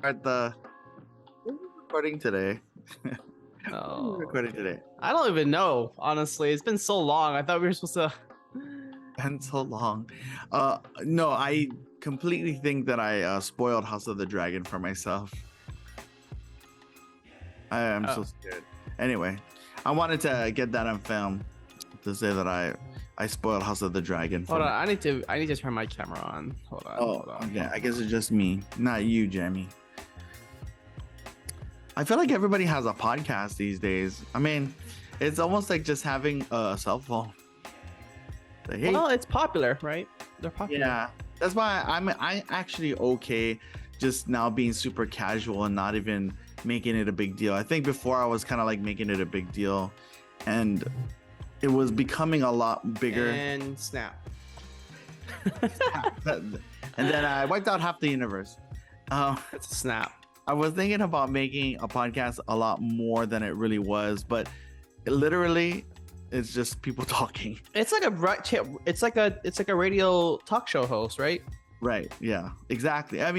At the When are we recording today? When are we Oh, recording okay. today? I don't even know, honestly. It's been so long. I thought we were supposed to. And so long. No, I completely think that I spoiled House of the Dragon for myself. I am so Oh, scared. Anyway, I wanted to get that on film to say that I spoiled House of the Dragon for hold on. my. I need to turn my camera on. Hold on. Oh, Hold on. okay. I guess it's just me, not you, Jamie. I feel like everybody has a podcast these days. I mean, it's almost like just having a cell phone. Like, hey, Well, it's popular, right? They're popular. yeah, that's why I actually okay just now being super casual and not even making it a big deal. I think before I was kind of like making it a big deal, and it was becoming a lot bigger. And snap. And then I wiped out half the universe. It's a snap. I was thinking about making a podcast a lot more than it really was, but literally, it's just people talking. It's like a radio talk show host, right? Right. Yeah, exactly. I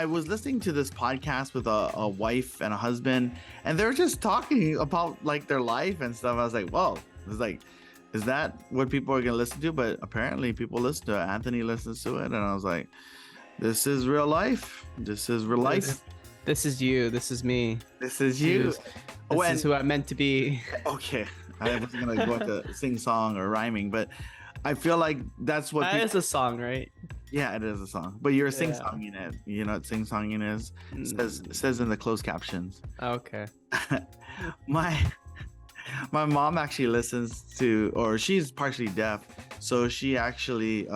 was listening to this podcast with a wife and a husband, and they're just talking about like their life and stuff. I was like, whoa, it's like, is that what people are gonna listen to? But apparently people listen to it. Anthony listens to it, and I was like, this is real life. This is real life. This is you. This is me. This is you. This is who I'm meant to be. Okay. I wasn't gonna go into sing song or rhyming, but I feel like that's what That is a song, right? yeah, it is a song. But you're sing Yeah. songing it. You know what sing songing is? Mm. Says in the closed captions. Okay. my my mom actually listens to, or she's partially deaf, so she actually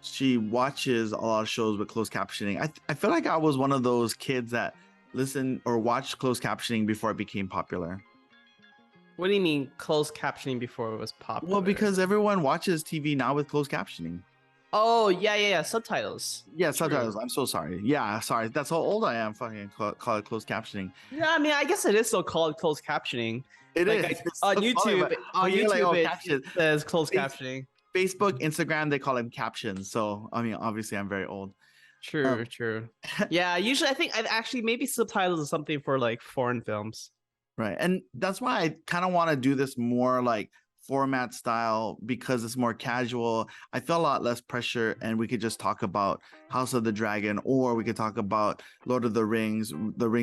she watches a lot of shows with closed captioning. I feel like I was one of those kids that listened or watched closed captioning before it became popular. What do you mean closed captioning before it was popular? Well, because everyone watches TV now with closed captioning. Oh, yeah. Subtitles. Yeah, True. subtitles. I'm so sorry. Yeah, sorry. That's how old I am. Fucking call it closed captioning. Yeah, I mean, I guess it is still called closed captioning. It Like is. It's on so funny, YouTube, but you're like, oh, caption. it says closed Face- captioning. Facebook, Instagram, they call them captions. So, I mean, obviously, I'm very old. True, true. Yeah, usually I think I've actually maybe subtitles is something for like foreign films. Right. And that's why I kind of want to do this more like format style because it's more casual. I feel a lot less pressure, and we could just talk about House of the Dragon, or we could talk about Lord of the Rings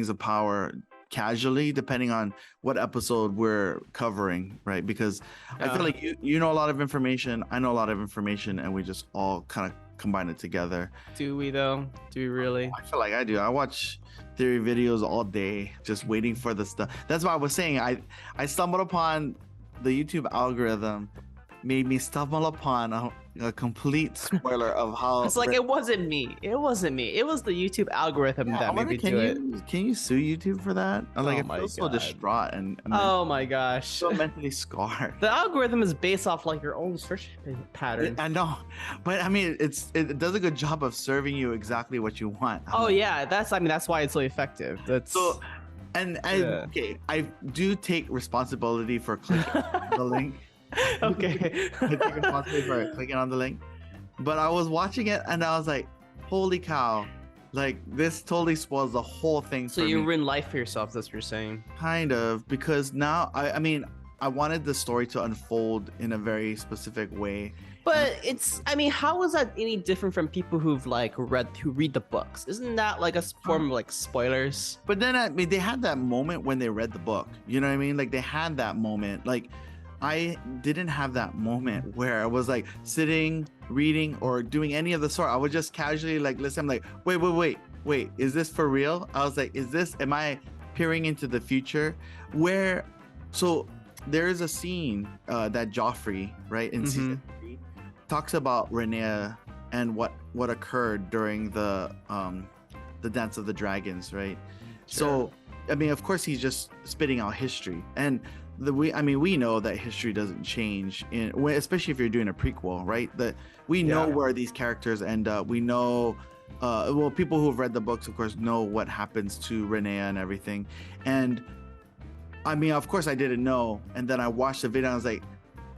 of Power casually, depending on what episode we're covering, right? Because I feel like you know a lot of information, I know a lot of information, and we just all kind of combine it together. Do we though? Do we really? I feel like I do. I watch theory videos all day, just waiting for the stuff. That's why I was saying I stumbled upon the YouTube algorithm, made me stumble upon a complete spoiler of how. It's like it wasn't me. It wasn't me. It was the YouTube algorithm Yeah, I that made wonder, me do it. can you sue YouTube for that? I'm like, Oh I my feel so God. distraught and Oh my gosh. so mentally scarred. The algorithm is based off like your own search pattern. I know, but I mean, it does a good job of serving you exactly what you want. Oh yeah, that's why it's so effective. That's So, Yeah. okay, I do take responsibility for clicking on the link. okay. I take responsibility for clicking on the link. But I was watching it and I was like, holy cow. Like, this totally spoils the whole thing So for you me. ruin life for yourself, that's what you're saying. Kind of, because now, I mean, I wanted the story to unfold in a very specific way. But how is that any different from people who read the books? Isn't that like a form of like spoilers? But then, I mean, they had that moment when they read the book. You know what I mean? Like, they had that moment. Like, I didn't have that moment where I was like sitting, reading, or doing any of the sort. I would just casually like listen. I'm like, wait, is this for real? I was like, am I peering into the future? So there is a scene that Joffrey, right, in season 3, talks about Rhaenyra and what occurred during the Dance of the Dragons, right? Sure. So, I mean, of course, he's just spitting out history, and we know that history doesn't change, especially if you're doing a prequel, right? That we know where these characters end up. We know, people who have read the books, of course, know what happens to Rhaenyra and everything. And I mean, of course, I didn't know, and then I watched the video, and I was like,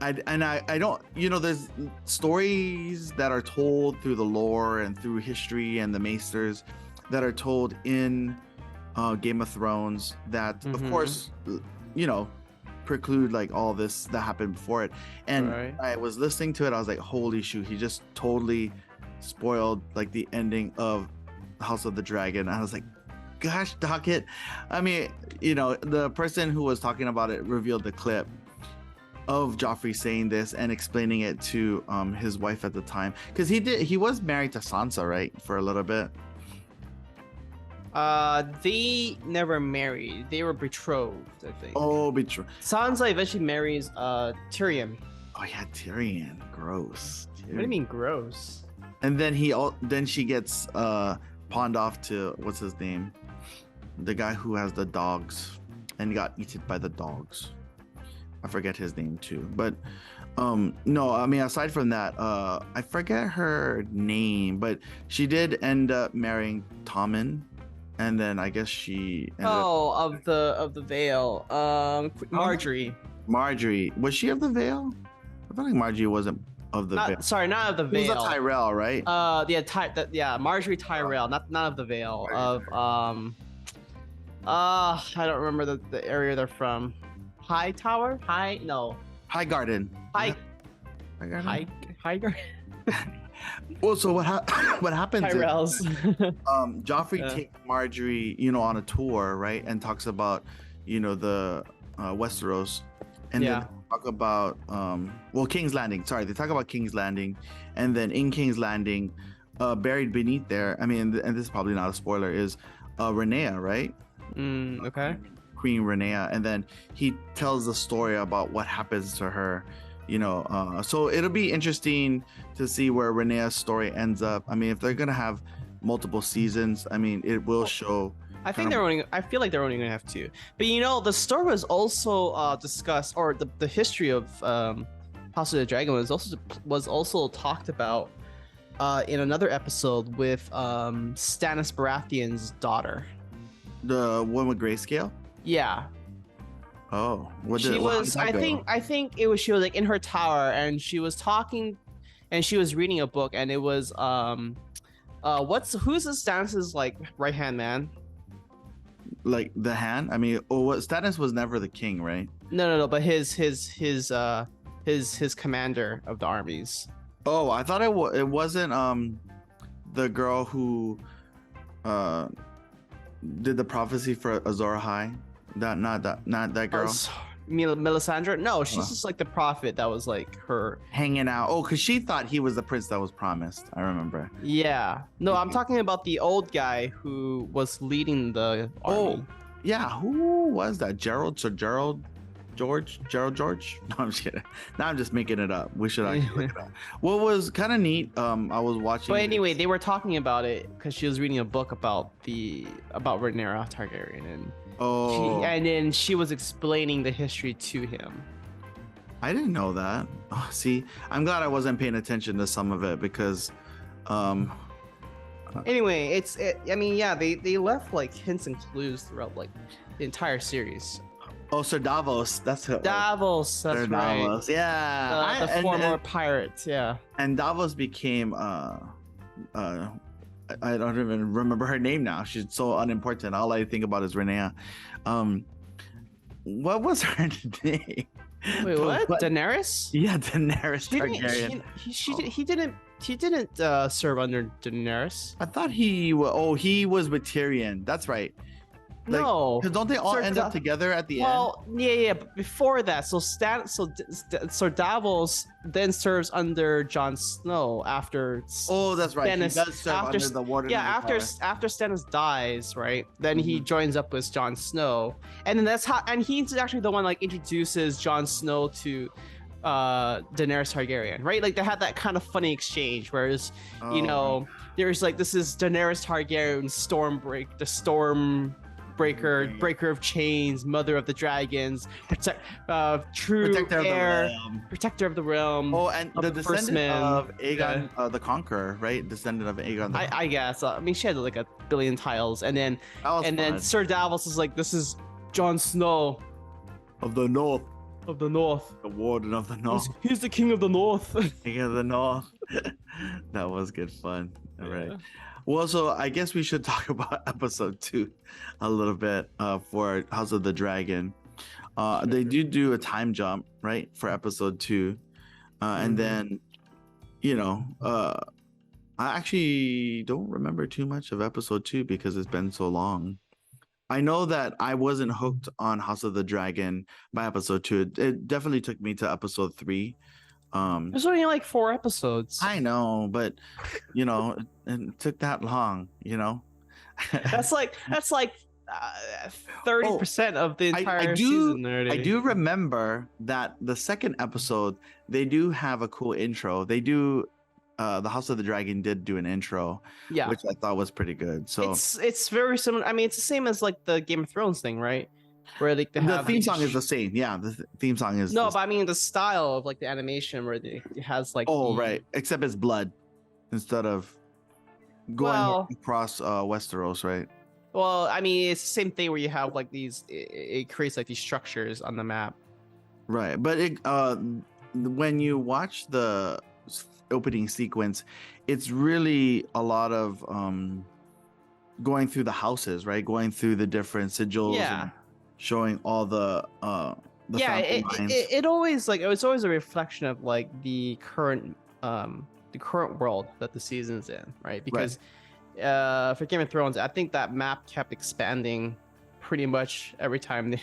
I don't, there's stories that are told through the lore and through history and the maesters that are told in Game of Thrones that, of course, preclude like all this that happened before it. And Right. I was listening to it, I was like, holy shoot, he just totally spoiled like the ending of House of the Dragon. I was like, gosh, Docket. I mean, the person who was talking about it revealed the clip of Joffrey saying this and explaining it to his wife at the time, because he was married to Sansa, right, for a little bit. They never married. They were betrothed, I think. Oh, betrayal. Sansa eventually marries Tyrion. Oh yeah, Tyrion. Gross. What do you mean gross? And then then she gets pawned off to, what's his name, the guy who has the dogs and got eaten by the dogs. I forget his name too, but no, I mean, aside from that, I forget her name, but she did end up marrying Tommen, and then I guess she of the Vale, Marjorie. Marjorie, was she of the Vale? I feel like Marjorie wasn't of the Vale. Sorry, not of the It was Vale. a Tyrell, right? Yeah, Marjorie Tyrell, not of the Vale. I don't remember the area they're from. High Tower? No. High Garden. High Garden? Well, so what happens Tyrells. is, Joffrey takes Marjorie, on a tour, right, and talks about, the Westeros, and then talk about King's Landing. Sorry, they talk about King's Landing, and then in King's Landing, buried beneath there, I mean, and this is probably not a spoiler, is Rhaenyra, right? Okay. Queen Rhaenyra, and then he tells the story about what happens to her, so it'll be interesting to see where Rhaenyra's story ends up. I mean, if they're gonna have multiple seasons, I mean, it will show. I feel like they're only gonna have two. But the story was also discussed, or the history of House of the Dragon was also talked about in another episode with Stannis Baratheon's daughter. The one with grayscale. Yeah. Oh, She was like in her tower, and she was talking, and she was reading a book, and it was who's the Stannis's like right hand man? Like the hand? I mean, Stannis was never the king, right? No, but his commander of the armies. Oh, I thought it wasn't the girl who did the prophecy for Azor Ahai. Not that girl. Melisandre? No, she's just like the prophet that was like her hanging out. Oh, because she thought he was the prince that was promised. I remember. Yeah. No, I'm talking about the old guy who was leading the army. Oh, yeah. Who was that? Gerald George? No, I'm just kidding. Now I'm just making it up. We should actually look it up. What was kind of neat, I was watching. But anyway, they were talking about it because she was reading a book about Rhaenyra Targaryen, and then she was explaining the history to him. I didn't know that. Oh, see, I'm glad I wasn't paying attention to some of it because anyway, they left like hints and clues throughout like the entire series. Oh, Sir Davos. That's it. Davos. That's Sir right. Davos. Yeah. The former pirate. Yeah. And Davos became I don't even remember her name now. She's so unimportant. All I think about is Rhaenyra. What was her name? Wait, what? Daenerys? Yeah, Daenerys Targaryen. He didn't serve under Daenerys. I thought he was with Tyrion. That's right. No, because don't they all end up together at the end? Well, yeah, but before that, so Davos then serves under Jon Snow after. Oh, that's right. Stannis, he does serve under the Warden. Yeah, after Stannis dies, right? Then he joins up with Jon Snow, and then and he's actually the one like introduces Jon Snow to Daenerys Targaryen, right? Like they had that kind of funny exchange, whereas there's like, this is Daenerys Targaryen, breaker of chains, mother of the dragons, true protector of the realm. Oh, and the descendant of Aegon the Conqueror, right? Descendant of Aegon. I guess. I mean, she had like a billion titles, and then Sir Davos is like, this is Jon Snow of the North. of the North. The Warden of the North. He's the king of the North. King of the North. That was good fun. All right. Yeah. Well, so I guess we should talk about episode 2 a little bit for House of the Dragon. They do a time jump, right, for episode 2. And then, I actually don't remember too much of episode 2 because it's been so long. I know that I wasn't hooked on House of the Dragon by episode 2. It definitely took me to episode 3. There's only like 4 episodes. I know, but it took that long. That's like 30% of the entire season already. I do remember that the second episode they do have a cool intro. They do. The House of the Dragon did do an intro, which I thought was pretty good. So it's very similar. I mean, it's the same as like the Game of Thrones thing, right? Where like the theme song is the same. Yeah, the theme song is but I mean the style of like the animation where it has like right, except it's blood instead of going across Westeros, right? Well, I mean it's the same thing where you have like these. It creates like these structures on the map, right? But when you watch the opening sequence, it's really a lot of going through the houses, right? Going through the different sigils, and showing all the it always like it was always a reflection of like the current world that the season's in, right? Because for Game of Thrones, I think that map kept expanding pretty much every time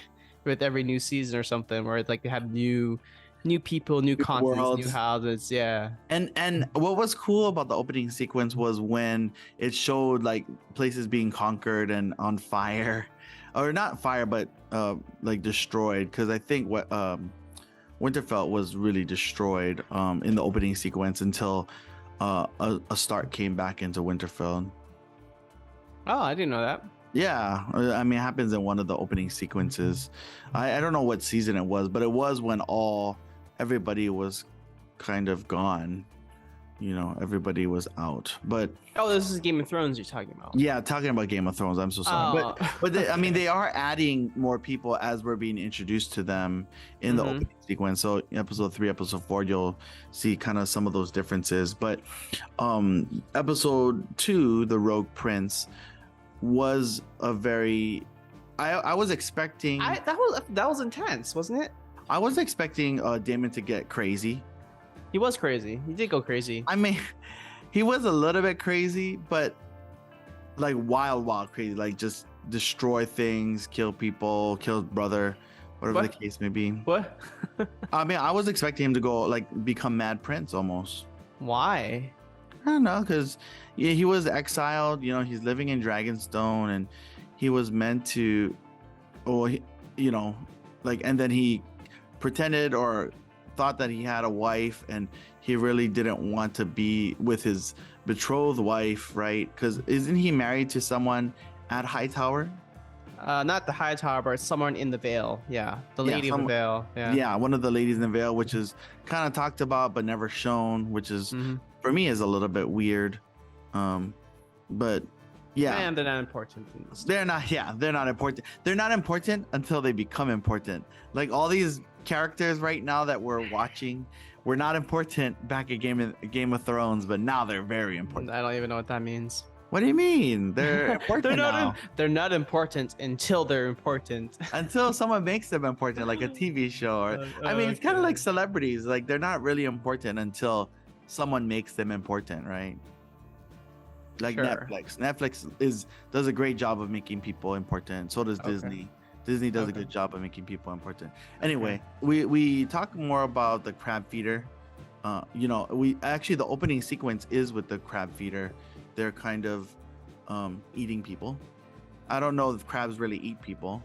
with every new season or something, where it's like they had new people, new continents, worlds, new houses. And what was cool about the opening sequence was when it showed like places being conquered and on fire, or not fire, but like destroyed. Because I think what Winterfell was really destroyed in the opening sequence until a Stark came back into Winterfell. Oh, I didn't know that. Yeah, I mean, it happens in one of the opening sequences. I don't know what season it was, but it was when everybody was kind of gone. Everybody was out. But this is Game of Thrones you're talking about. Yeah, talking about Game of Thrones. I'm so sorry. But I mean, they are adding more people as we're being introduced to them in the opening sequence. So episode 3, episode 4, you'll see kind of some of those differences. But episode 2, the Rogue Prince, was a very I was expecting that was intense, wasn't it? I was expecting Daemon to get crazy. He was crazy. He did go crazy. I mean, he was a little bit crazy, but like wild crazy, like just destroy things, kill people, kill his brother, whatever the case may be. What? I mean, I was expecting him to go like become Mad Prince almost. Why? I don't know, because he was exiled. He's living in Dragonstone, and he was meant to, and then he pretended or thought that he had a wife, and he really didn't want to be with his betrothed wife, right? Because isn't he married to someone at Hightower? Not the Hightower, but someone in the Vale. Yeah, the lady in the Vale. Yeah, one of the ladies in the Vale, which is kind of talked about but never shown, which is for me is a little bit weird. But yeah, and they're not important. They're not important. They're not important until they become important. Like all these characters right now that we're watching were not important back at Game of Thrones, but now they're very important. I don't even know what that means. What do you mean? They're important now. They're not important until they're important. Until someone makes them important, like a TV show. Or I mean, it's kind of like celebrities. Like they're not really important until someone makes them important, right? Like Netflix. Netflix does a great job of making people important. So does Disney. Disney does a good job of making people important. Anyway, we talk more about the crab feeder. The opening sequence is with the crab feeder. They're kind of eating people. I don't know if crabs really eat people,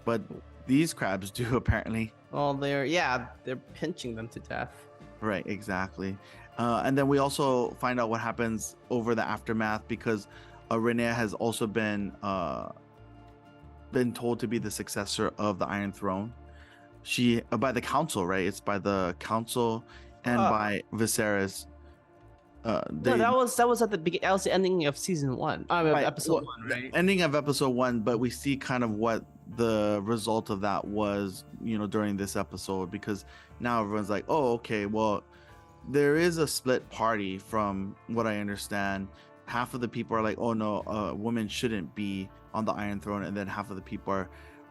but these crabs do apparently. Well, they're pinching them to death. Right, exactly. And then we also find out what happens over the aftermath, because Rhaenyra has also been told to be the successor of the Iron Throne. She by the council, right? It's by the council and by Viserys. That was at the beginning. That was the ending of season 1. Episode 1, right? Ending of episode 1, but we see kind of what the result of that was, during this episode, because now everyone's like, oh, okay, well, there is a split party from what I understand. Half of the people are like, oh no, a woman shouldn't be on the Iron Throne, and then half of the people are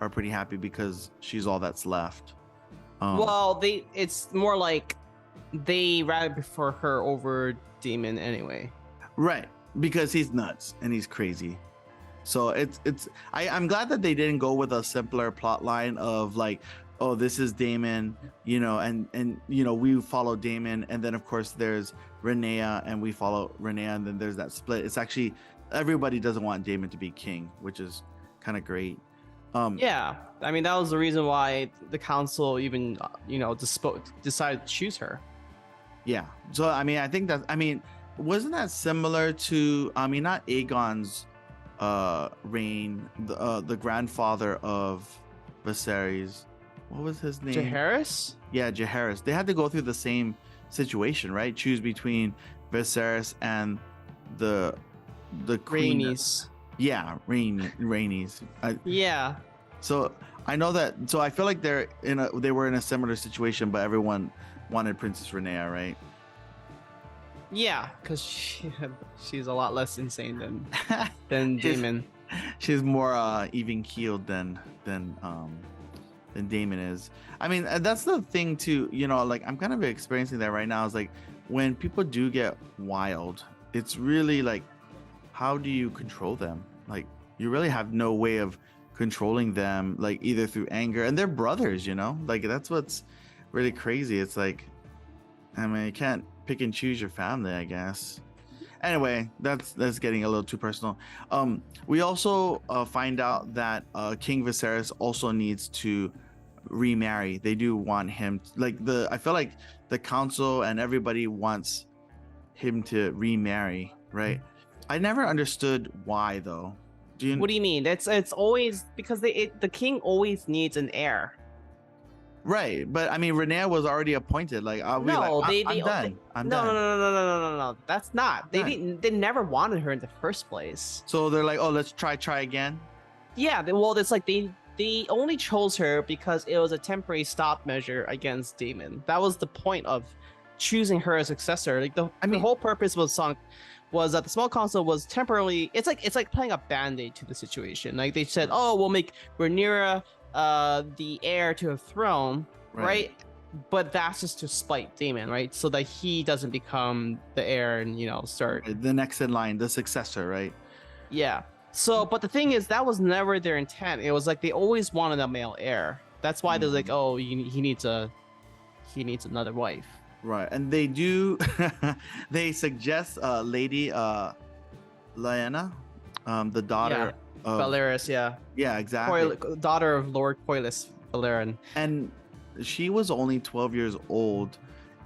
pretty happy because she's all that's left. Well, it's more like they rather prefer her over Daemon anyway. Right, because he's nuts and he's crazy. So I'm glad that they didn't go with a simpler plot line of like, oh, this is Daemon, and we follow Daemon, and then of course there's Rhaenyra and we follow Rhaenyra, and then there's that split. It's actually everybody doesn't want Daemon to be king, which is kind of great. Yeah, I mean that was the reason why the council even decided to choose her. Yeah, so I mean I think that, I mean, wasn't that similar to, I mean, not Aegon's reign, the grandfather of Viserys, what was his name? Jaehaerys? Yeah, Jaehaerys. They had to go through the same situation, right? Choose between Viserys and the queen. Rhaenys. Yeah, Rhaenys. Yeah. So I know that. So I feel like they were in a similar situation, but everyone wanted Princess Rhaenyra, right? Yeah, because she's a lot less insane than Daemon. She's more even keeled than Daemon is. I mean, that's the thing too. Like I'm kind of experiencing that right now. Is like when people do get wild, it's really like, how do you control them? Like you really have no way of controlling them, like either through anger, and they're brothers, like that's what's really crazy. It's like, I mean, you can't pick and choose your family, I guess. Anyway, that's getting a little too personal. We also find out that King Viserys also needs to remarry. They do want him, I feel like the council and everybody wants him to remarry, right? I never understood why though. What do you mean? It's always because the king always needs an heir. Right, but I mean, Rhaenyra was already appointed. Like, I'm done. No. That's not. They never wanted her in the first place. So they're like, oh, let's try again. Yeah, it's like they only chose her because it was a temporary stop measure against Daemon. That was the point of choosing her as successor. Like the whole purpose was that the small council was temporarily. It's like playing a band-aid to the situation. Like they said, oh, we'll make Rhaenyra the heir to a throne, right? But that's just to spite Daemon, right? So that he doesn't become the heir and start the next in line, the successor, right? Yeah. So, but the thing is, that was never their intent. It was like they always wanted a male heir. That's why they're like, oh, he needs another wife. Right, and they do. They suggest Lady Lyanna, the daughter of Valerius. Yeah, exactly. Daughter of Lord Corlys Velaryon. And she was only 12 years old,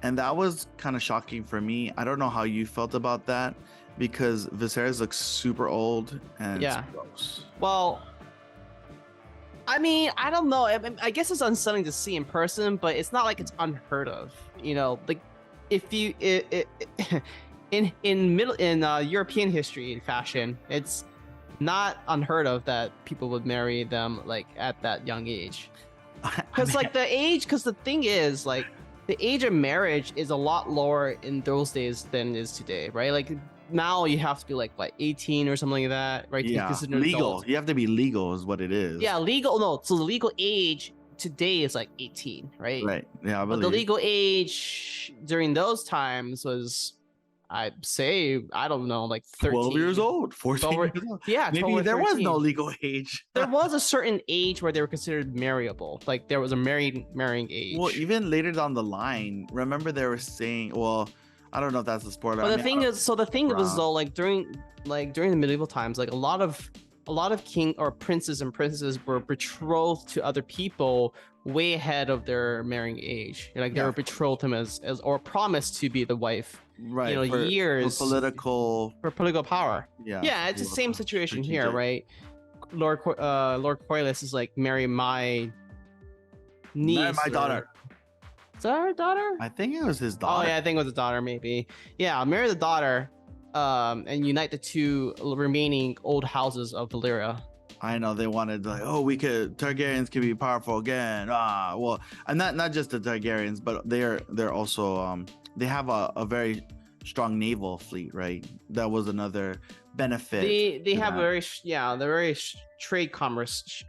and that was kind of shocking for me. I don't know how you felt about that, because Viserys looks super old and gross. Well, I mean, I don't know. I guess it's unsettling to see in person, but it's not like it's unheard of. Like if you in European history and fashion, it's not unheard of that people would marry them like at that young age. Because the thing is, like, the age of marriage is a lot lower in those days than it is today, right? Like now you have to be like 18 or something like that, right? Yeah, legal. You have to be legal is what it is. Yeah, legal. No, so the legal age today is like 18, right? Right. Yeah, but the legal age during those times was, I'd say, I don't know, like 13. 12 years old, 14 years old. Yeah, maybe there was no legal age. There was a certain age where they were considered marriable. Like there was a marrying age. Well, even later down the line, remember they were saying, well, I don't know if that's a spoiler. But the thing was though, like during the medieval times, like a lot of king or princes and princesses were betrothed to other people way ahead of their marrying age. Like they were betrothed to him as or promised to be the wife. Right. Years for political power. Yeah. It's the same situation here, right? Lord Corlys is like, marry my niece. Marry my daughter. Is that her daughter? I think it was his daughter. Oh yeah, I think it was his daughter, maybe. Yeah, I'll marry the daughter, and unite the two remaining old houses of Valyria. I know they wanted like, oh, Targaryens can be powerful again. Well, and not just the Targaryens, but they're also they have a very strong naval fleet, right? That was another benefit. They to have a that. very trade commerce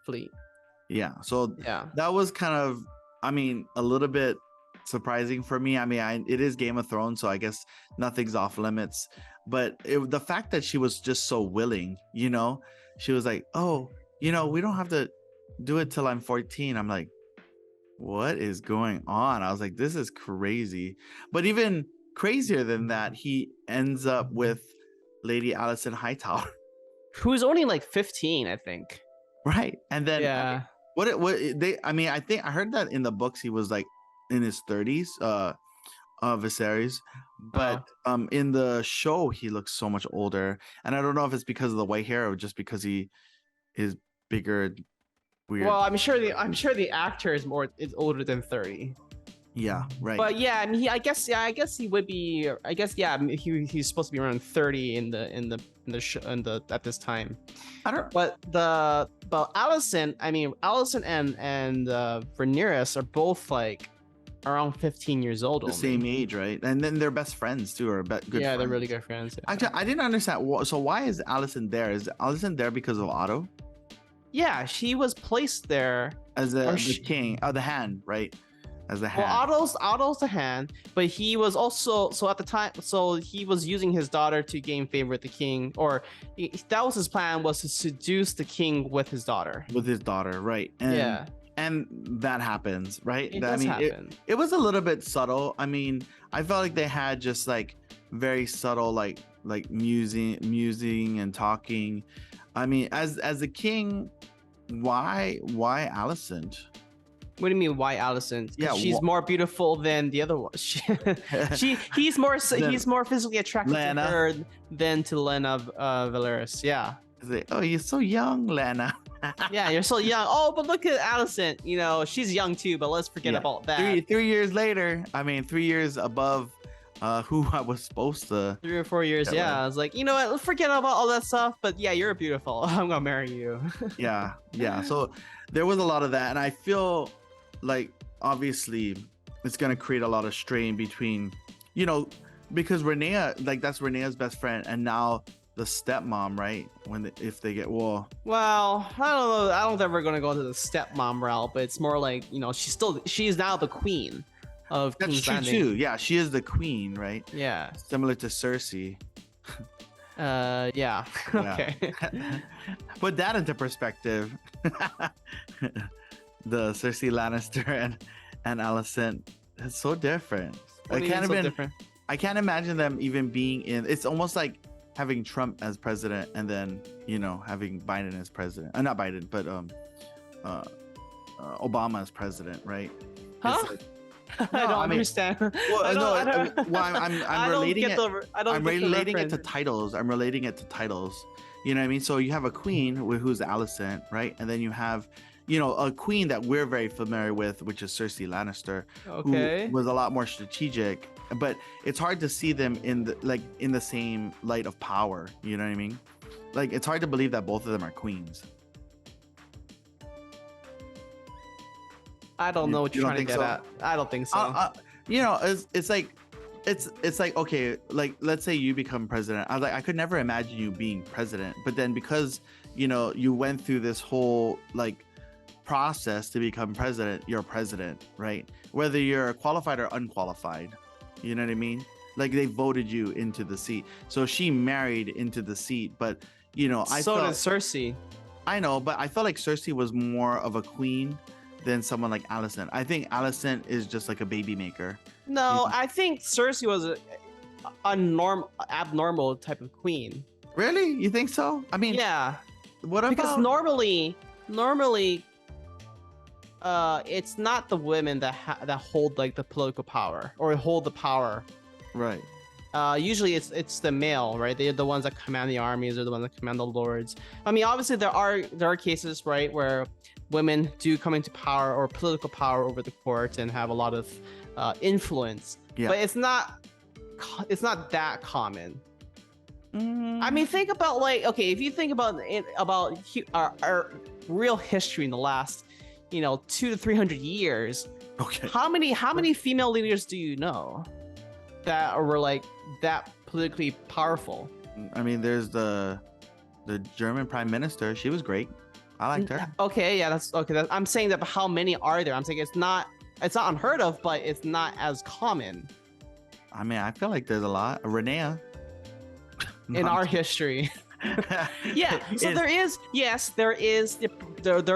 fleet. Yeah. So Yeah. that was kind of, I mean, a little bit surprising for me. I mean, it is Game of Thrones, so I guess nothing's off limits. But the fact that she was just so willing, she was like, oh, we don't have to do it till I'm 14. I'm like, what is going on? I was like, this is crazy. But even crazier than that, he ends up with Lady Alicent Hightower. Who's only like 15, I think. Right. And then Yeah. I mean, I think I heard that in the books he was like in his 30s, Viserys, but in the show he looks so much older, and I don't know if it's because of the white hair or just because he is bigger, weird. Well, I'm sure the actor is older than 30. Yeah, right. But yeah, I mean, I guess he would be. I guess yeah, I mean, he's supposed to be around 30 at this time. I don't. But Alicent, I mean, Alicent and Rhaenyra are both like around 15 years old. The same age, right? And then they're best friends too, or good. Yeah, friends. they're really good friends. Yeah. Actually, I didn't understand. So why is Alicent there? Is Alicent there because of Otto? Yeah, she was placed there as the king, the hand, right? As the hand. Well, Otto's the hand, but he was also at the time. So he was using his daughter to gain favor with the king, that was his plan, was to seduce the king with his daughter. With his daughter, right? And, yeah. And that happens, right? It does happen. It was a little bit subtle. I mean, I felt like they had just like very subtle, like musing and talking. I mean, as a king, why Alicent? What do you mean, why Alicent? Yeah, she's more beautiful than the other one. He's more physically attracted to her than to Lena Valeris. Yeah. Oh, you're so young, Lena. Yeah, you're so young. Oh, but look at Alicent. She's young too. But let's forget about that. 3 years later. I mean, 3 years above who I was supposed to. 3 or 4 years. Yeah, I was like, you know what? Let's forget about all that stuff. But yeah, you're beautiful. I'm gonna marry you. Yeah. So there was a lot of that, and I feel like obviously it's gonna create a lot of strain between, because Rhaenyra, like that's Rhaenyra's best friend, and now the stepmom, right? If they get well, I don't know. I don't think we're gonna go to the stepmom route, but it's more like she's now the queen of King's Landing. That's true too. Yeah, she is the queen, right? Yeah. Similar to Cersei. Yeah. Okay. Put that into perspective. The Cersei Lannister and Alicent, it's so different. I can't imagine them even being in. It's almost like having Trump as president and then having Biden as president. Not Biden, but Obama as president, right? Huh? I don't understand. I'm relating it to titles. I'm relating it to titles. You know what I mean? So you have a queen who's Alicent, right? And then you have a queen that we're very familiar with, which is Cersei Lannister, who was a lot more strategic. But it's hard to see them in the same light of power. You know what I mean? Like it's hard to believe that both of them are queens. I don't know what you're trying to get at. I don't think so. It's like, okay, like let's say you become president. I could never imagine you being president, but then because you went through this whole like process to become president, you're president, right? Whether you're qualified or unqualified, you know what I mean? Like they voted you into the seat, so she married into the seat. But did Cersei. I know, but I felt like Cersei was more of a queen than someone like Alicent. I think Alicent is just like a baby maker. No, I think Cersei was a abnormal type of queen. Really? You think so? I mean, yeah. What about? Because normally, it's not the women that hold like the political power or hold the power. Right. Usually it's the male, right? They're the ones that command the armies or the ones that command the lords. I mean, obviously there are cases, right, where women do come into power or political power over the court and have a lot of influence. Yeah. But it's not that common. I mean, think about like, okay, if you think about it, about our real history in the last, 200 to 300 years, Okay. how many female leaders do you know that were like that politically powerful? I mean, there's the German prime minister. She was great. I liked her. Okay, yeah, that's okay. I'm saying that, but how many are there? I'm saying it's not unheard of, but it's not as common I mean, I feel like there's a lot. Renea. in our history. Yeah, so there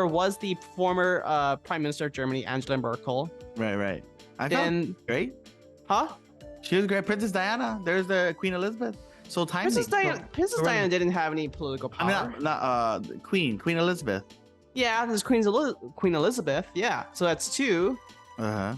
was the former prime minister of Germany, Angela Merkel. Right. I felt Then, great. huh? She was great. Princess Diana. There's the Queen Elizabeth. So timely. Princess Diana didn't have any political power. I mean, not Queen Elizabeth. Yeah, there's Queen Elizabeth. Yeah, so that's two. Uh-huh.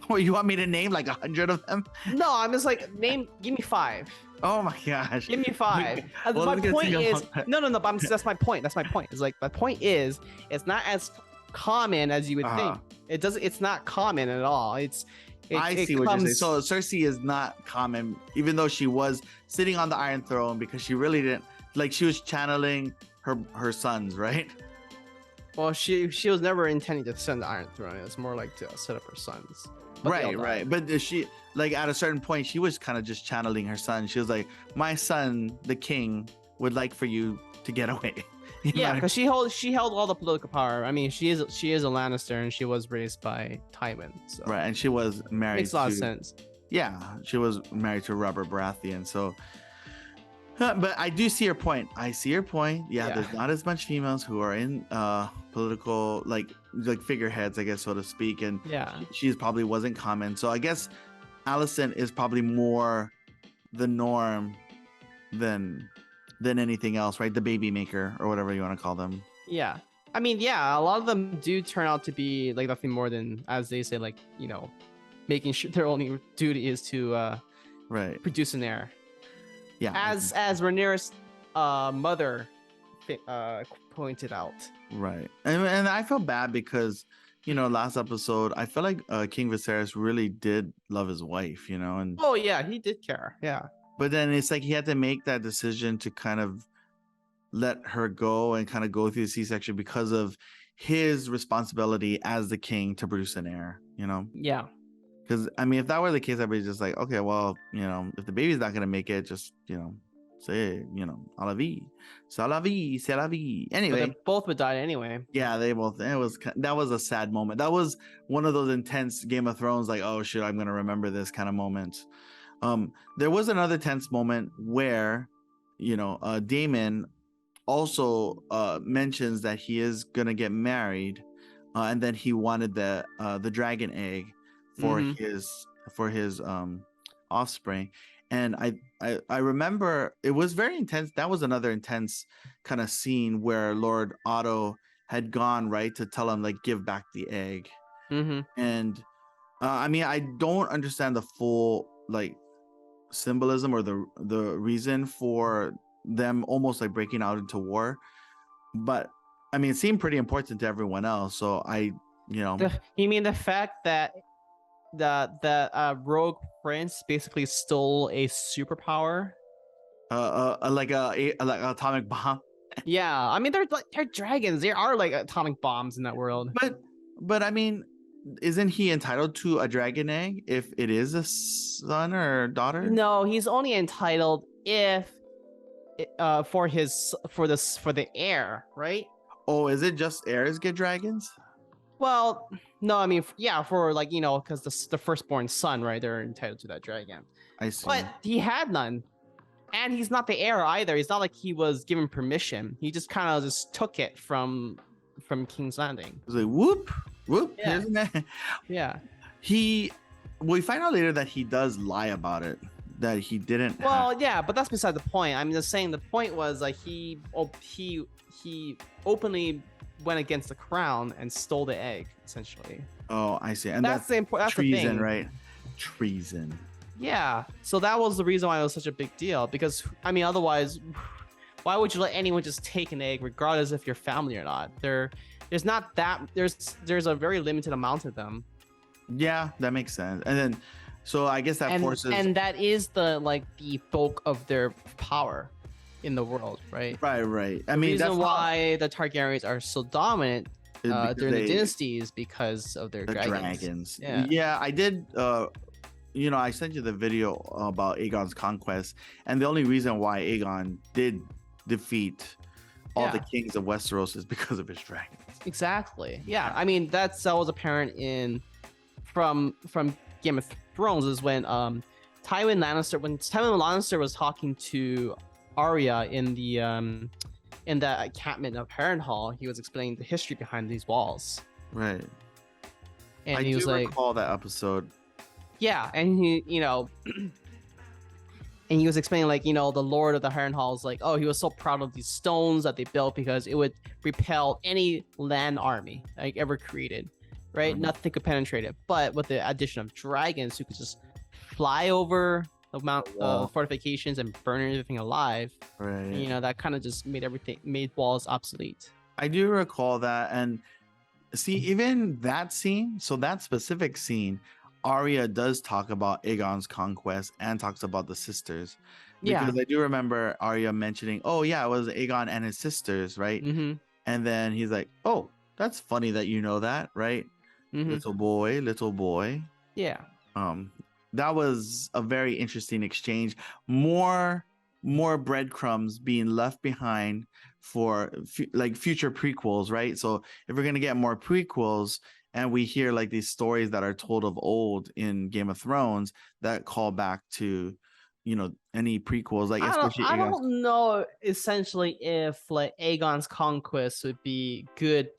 Well, you want me to name like 100 of them? No, I'm just like give me 5. Oh my gosh. Give me 5. Well, My it's gonna point take a is long time. no, but that's my point. That's my point. It's like my point is it's not as common as you would think. It's not common at all. I see what you're saying. So Cersei is not common, even though she was sitting on the Iron Throne, because she really didn't, like, she was channeling her sons, right? Well, she was never intending to send the Iron Throne. It was more like to set up her sons. But Right. But she, like, at a certain point, she was kind of just channeling her son. She was like, my son, the king, would like for you to get away. You know Yeah, what I because she held all the political power. I mean, she is a Lannister, and she was raised by Tywin. So Right, and she was married makes a lot to, of sense. Yeah, she was married to Robert Baratheon. So, but I do see your point. Yeah, there's not as much females who are in political, like figureheads, I guess, so to speak. And Yeah. she probably wasn't common. So I guess Alicent is probably more the norm than anything else, right? The baby maker or whatever you want to call them. Yeah. I mean, yeah, a lot of them do turn out to be like nothing more than, as they say, like, making sure their only duty is to Right. produce an heir. Yeah. As Rhaenyra's mother pointed out. Right. And I feel bad because, last episode, I feel like King Viserys really did love his wife, and Oh yeah, he did care. Yeah. but then it's like he had to make that decision to kind of let her go and kind of go through the C-section because of his responsibility as the king to produce an heir, Yeah. Because, I mean, if that were the case, I'd be just like, okay, well, if the baby's not going to make it, just, say, à la vie. C'est la vie, c'est la vie. Anyway. But they both would die anyway. Yeah, that was a sad moment. That was one of those intense Game of Thrones, like, oh shit, I'm going to remember this kind of moments. There was another tense moment where, Daemon also mentions that he is going to get married, and then he wanted the dragon egg for his offspring. And I remember it was very intense. That was another intense kind of scene where Lord Otto had gone, right, to tell him, like, give back the egg. And I mean, I don't understand the full, like, symbolism or the reason for them almost like breaking out into war, but I mean, it seemed pretty important to everyone else. So You mean the fact that the rogue prince basically stole a superpower? like an atomic bomb. Yeah, I mean, they're dragons. There are like atomic bombs in that world. But I mean, isn't he entitled to a dragon egg if it is a son or daughter? No, he's only entitled if for the heir, right? Oh, is it just heirs get dragons? Well, no, I mean, yeah, for like, because the firstborn son, right? They're entitled to that dragon. I see. But he had none. And he's not the heir either. It's not like he was given permission. He just kind of just took it from King's Landing. It was like, whoop. Yeah. Isn't it? Yeah. We find out later that he does lie about it, that he didn't. Well, yeah, but that's beside the point. I'm just saying the point was like he openly went against the crown and stole the egg, essentially. Oh, I see. And that's the treason, thing. right? Treason. Yeah. So that was the reason why it was such a big deal. Because I mean, otherwise, why would you let anyone just take an egg, regardless if you're family or not? There's not that. There's a very limited amount of them. Yeah, that makes sense. And then So I guess that forces. And that is the bulk of their power in the world, right? Right. I The mean, reason that's why the Targaryens are so dominant because during the dynasties because of their the dragons. dragons. Yeah. I did. I sent you the video about Aegon's conquest, and the only reason why Aegon did defeat all the kings of Westeros is because of his dragons. Exactly. Yeah. I mean, that was apparent from Game of Thrones is when Tywin Lannister was talking to Arya in the encampment of Harrenhal, he was explaining the history behind these walls. Right. And he was like, recall that episode. Yeah, and he, and he was explaining the Lord of the Harrenhal is like, oh, he was so proud of these stones that they built because it would repel any land army ever created, right? Mm-hmm. Nothing could penetrate it. But with the addition of dragons who could just fly over the amount of fortifications and burn everything alive, right? That kind of just made walls obsolete. I do recall that, and see, even that scene, so that specific scene, Arya does talk about Aegon's conquest and talks about the sisters. Because I do remember Arya mentioning, oh yeah, it was Aegon and his sisters, right? Mm-hmm. And then he's like, oh, that's funny that you know that, right? Mm-hmm. Little boy. Yeah. That was a very interesting exchange. More breadcrumbs being left behind for future prequels, right? So if we're gonna get more prequels, and we hear these stories that are told of old in Game of Thrones that call back to, any prequels, I don't know essentially if Aegon's conquest would be good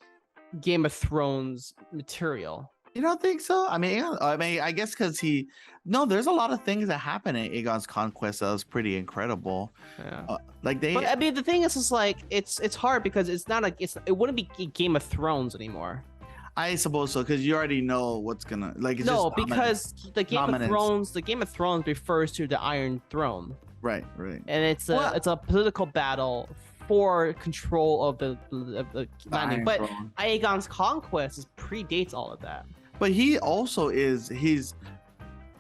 Game of Thrones material. You don't think so? I mean, I guess because there's a lot of things that happen in Aegon's conquest that was pretty incredible. Yeah. But I mean, the thing is it's hard because it's not it wouldn't be Game of Thrones anymore. I suppose so, because you already know what's gonna because the Game of Thrones refers to the Iron Throne. Right. And it's a political battle for control of the landing. But Aegon's conquest predates all of that. But he also he's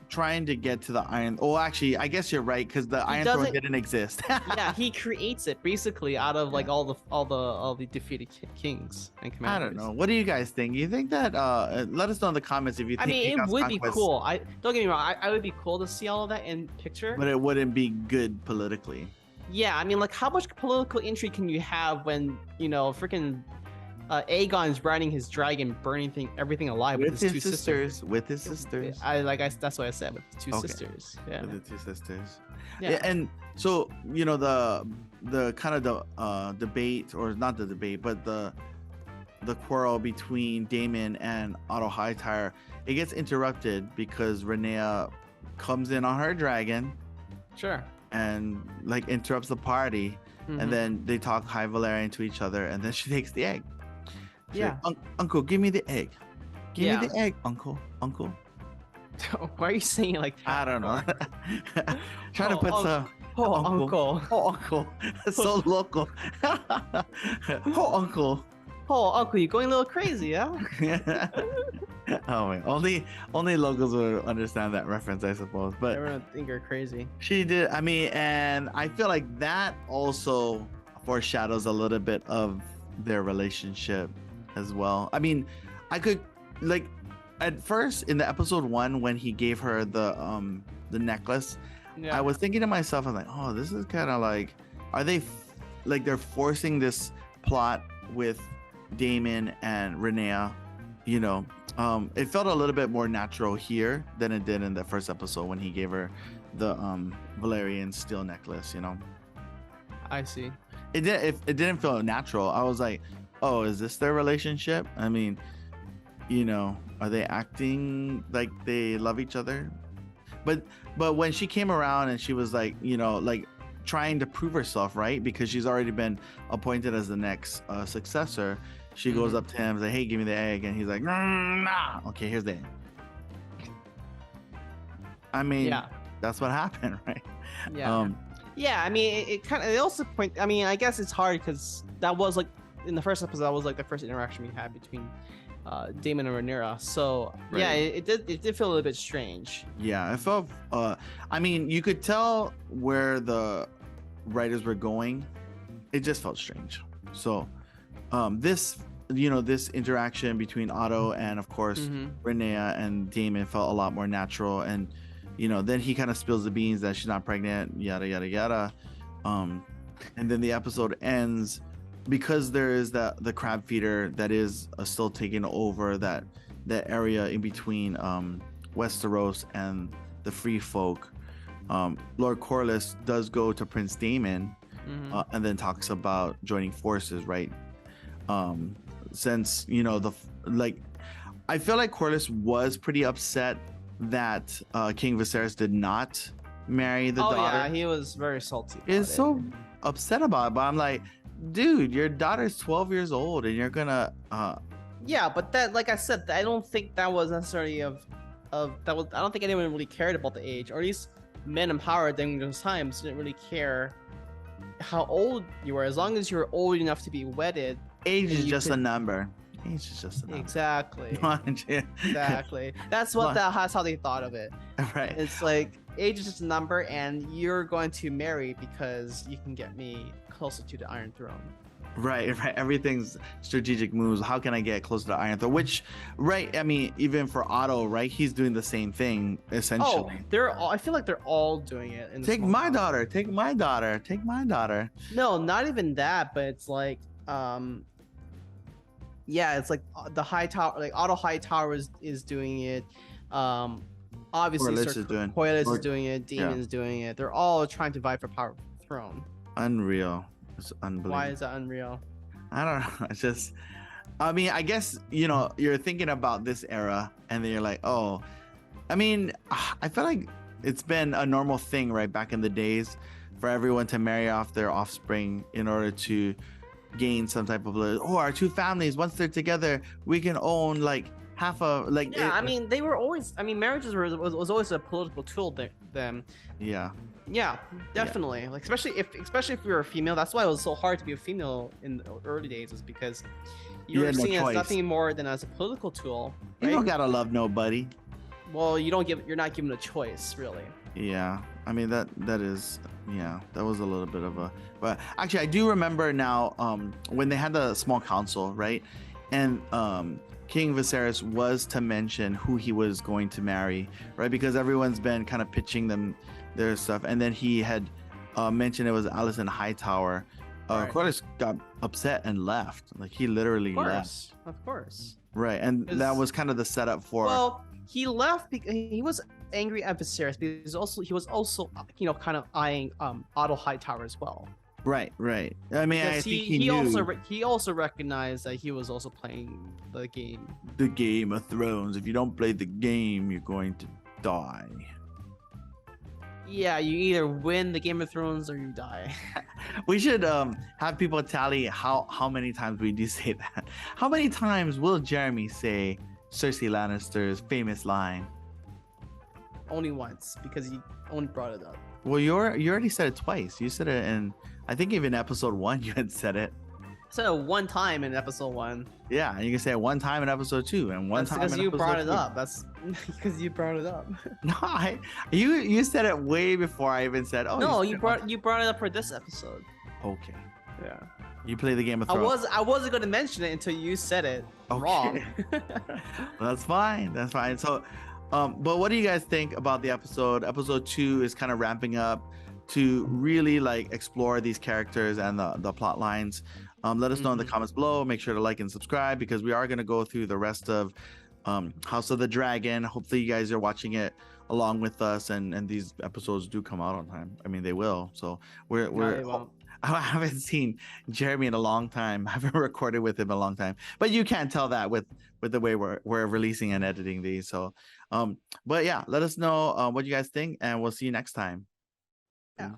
trying to get to the Iron. Oh, actually, I guess you're right, because the Iron Throne didn't exist. Yeah, he creates it basically out of all the defeated kings and commanders. I don't know. What do you guys think? You think that? Let us know in the comments if you think. I mean, it would be cool. Don't get me wrong. I would be cool to see all of that in picture. But it wouldn't be good politically. Yeah, I mean, how much political intrigue can you have when freaking Aegon's riding his dragon, burning everything alive with his two sisters. With his sisters. That's what I said, with the two sisters. Yeah. With the two sisters. Yeah. And so the kind of debate, or not the debate, but the quarrel between Daemon and Otto Hightower, it gets interrupted because Rhaenyra comes in on her dragon. Sure. And interrupts the party. Mm-hmm. And then they talk High Valyrian to each other, and then she takes the egg. She's like, Uncle, give me the egg. Give me the egg, Uncle. Why are you saying it like that? I don't know. Trying to put some. Uncle. Oh, Uncle. So local. Uncle. Oh, Uncle, you're going a little crazy, huh? Oh man, only locals would understand that reference, I suppose. But everyone think you're crazy. She did. I mean, and I feel like that also foreshadows a little bit of their relationship as well. I mean, I could at first in the episode 1 when he gave her the necklace, I was thinking to myself, I'm like, oh, this is kind of are they they're forcing this plot with Daemon and Rhaenyra, it felt a little bit more natural here than it did in the first episode when he gave her the Valyrian steel necklace. I see. It didn't feel natural. I was like, oh, is this their relationship? I mean, are they acting like they love each other? But when she came around and she was trying to prove herself, right? Because she's already been appointed as the next successor. She goes up to him and says, hey, give me the egg. And he's like, nah. Okay, here's the egg. I mean, that's what happened, right? Yeah. I mean, it also I mean, I guess it's hard because that was in the first episode, that was the first interaction we had between Damon and Rhaenyra. So yeah, Right. it did feel a little bit strange. Yeah, I felt. I mean, you could tell where the writers were going. It just felt strange. So, this, this interaction between Otto and, of course, Mm-hmm. Renea and Damon felt a lot more natural. And, then he kind of spills the beans that she's not pregnant, yada yada yada. And then the episode ends because there is the crab feeder that is still taking over that area in between Westeros and the Free Folk. Lord Corlys does go to Prince Daemon, and then talks about joining forces, right? Since I feel like Corlys was pretty upset that King Viserys did not marry the daughter. Yeah, he was very salty. Is so upset about it, but I'm like, dude, your daughter's 12 years old, and you're gonna. Yeah, but that, like I said, I don't think that was necessarily of that was. I don't think anyone really cared about the age, or at least men in power during those times didn't really care how old you were, as long as you were old enough to be wedded. Age is just a number. Age is just a number. Exactly. Yeah. Exactly. That's that's how they thought of it. Right. It's like age is just a number, and you're going to marry because you can get me closer to the Iron Throne. Right. Everything's strategic moves. How can I get closer to Iron Throne? Which, right? I mean, even for Otto, right? He's doing the same thing essentially. Oh, I feel like they're all doing it. Take my daughter. Take my daughter. Take my daughter. No, not even that. But it's like, yeah, it's like the Hightower, like Otto Hightower is doing it. Obviously, Corlys is doing it. Daemon's doing it. They're all trying to vie for power of the throne. Unreal. It's unbelievable. Why is that unreal? I don't know. It's just, I mean, I guess, you're thinking about this era and then you're like, oh, I mean, I feel like it's been a normal thing, right? Back in the days for everyone to marry off their offspring in order to gain some type of, our two families, once they're together, we can own like half of like. Yeah, I mean, they were always, marriages was always a political tool then. Yeah. Yeah, definitely. Like especially if you're a female, that's why it was so hard to be a female in the early days, is because you're seen as nothing more than as a political tool. Right? You don't gotta love nobody. Well, you're not given a choice, really. Yeah, I mean that was a little bit of a, but actually I do remember now when they had the small council, right? And King Viserys was to mention who he was going to marry, right? Because everyone's been kind of pitching them their stuff, and then he had mentioned it was Alicent Hightower. Corlys got upset and left. Like he literally left. Of course. Right, and that was kind of the setup for. Well, he left because he was angry at Viserys, because he was also kind of eyeing Otto Hightower as well. Right. I mean, I think he knew. He also recognized that he was also playing the game. The Game of Thrones. If you don't play the game, you're going to die. Yeah, you either win the Game of Thrones or you die. We should have people tally how many times we do say that. How many times will Jeremy say Cersei Lannister's famous line? Only once, because he only brought it up. Well, you already said it twice. You said it in, I think even episode 1 you had said it. I said it one time in episode 1. Yeah, and you can say it one time in episode 2 and one time in episode 3. Because you brought it up. That's because you brought it up. No, you said it way before I even said. Oh no, you brought it up for this episode. Okay. Yeah. You play the Game of Thrones. I wasn't going to mention it until you said it wrong. That's fine. So, but what do you guys think about the episode? Episode 2 is kind of ramping up to really like explore these characters and the plot lines. Let us know in the comments below. Make sure to like and subscribe, because we are going to go through the rest of House of the Dragon. Hopefully you guys are watching it along with us, and these episodes do come out on time. I mean, they will. So I haven't seen Jeremy in a long time. I haven't recorded with him in a long time, but you can't tell that with the way we're releasing and editing these. So but yeah, let us know what you guys think, and we'll see you next time. Yeah.